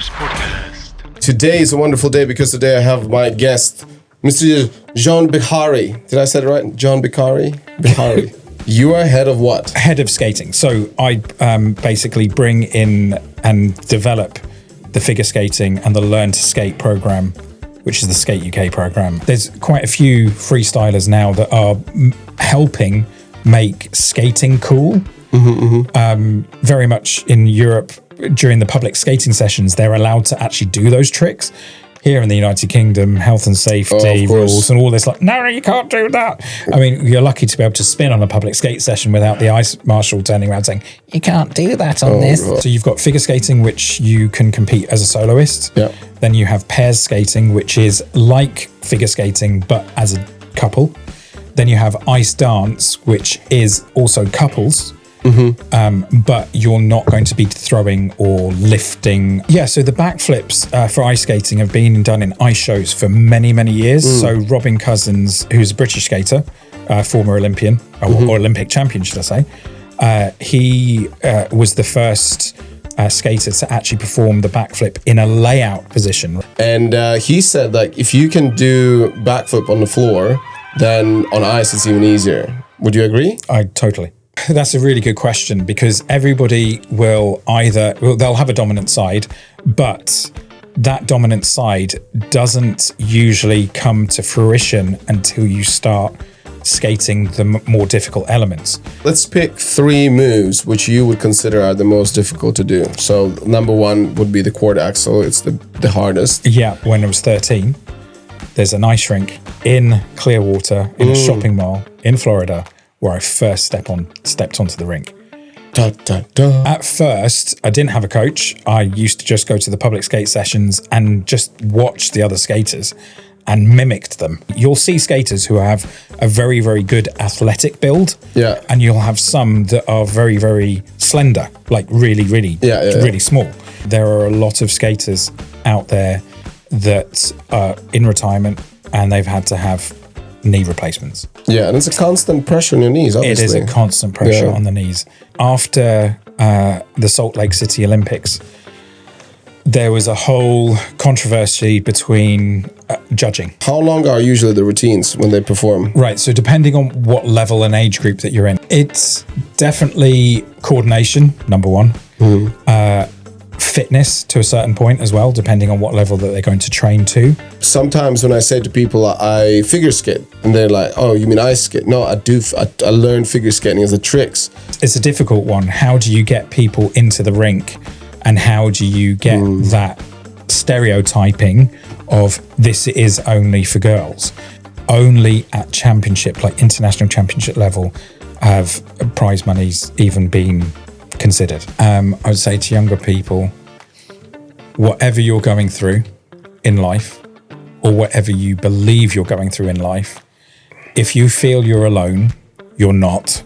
Renars Podcast. Today is a wonderful day because today I have my guest, Mr. Jon Behari. Did I say it right? Jon Behari? Behari. You are head of what? Head of skating. So I basically bring in and develop the figure skating and the Learn to Skate program, which is the Skate UK program. There's quite a few freestylers now that are helping make skating cool. Very much in Europe, during the public skating sessions, they're allowed to actually do those tricks. Here in the United Kingdom, health and safety rules and all this, like, no, you can't do that. I mean, you're lucky to be able to spin on a public skate session without the ice marshal turning around saying, you can't do that on this. God. So you've got figure skating, which you can compete as a soloist. Yeah. Then you have pairs skating, which is like figure skating, but as a couple. Then you have ice dance, which is also couples. But you're not going to be throwing or lifting. Yeah, so the backflips for ice skating have been done in ice shows for many, many years. So Robin Cousins, who's a British skater, former Olympian, or Olympic champion, should I say, he was the first skater to actually perform the backflip in a layout position. And he said, like, if you can do backflip on the floor, then on ice it's even easier. Would you agree? Totally. That's a really good question, because everybody will they'll have a dominant side, but that dominant side doesn't usually come to fruition until you start skating the more difficult elements. Let's pick 3 moves which you would consider are the most difficult to do. So number 1 would be the quad axel. It's the hardest. Yeah, when I was 13, there's an ice rink in Clearwater in a shopping mall in Florida, where I first stepped onto the rink. Da, da, da. At first, I didn't have a coach. I used to just go to the public skate sessions and just watch the other skaters and mimicked them. You'll see skaters who have a very, very good athletic build. Yeah. And you'll have some that are very, very slender, like really, really, really small. There are a lot of skaters out there that are in retirement and they've had to have knee replacements. Yeah, and it's a constant pressure on your knees, obviously. It is a constant pressure on the knees. After the Salt Lake City Olympics, there was a whole controversy between judging. How long are usually the routines when they perform? Right, so depending on what level and age group that you're in, it's definitely coordination, number 1. Fitness to a certain point as well, depending on what level that they're going to train to. Sometimes when I say to people I figure skate, and they're like, oh, you mean ice skate? No, I learned figure skating as the tricks. It's a difficult one. How do you get people into the rink, and how do you get that stereotyping of this is only for girls? Only at championship, like international championship level, have prize monies even been considered. I would say to younger people, whatever you're going through in life, or whatever you believe you're going through in life, if you feel you're alone, you're not.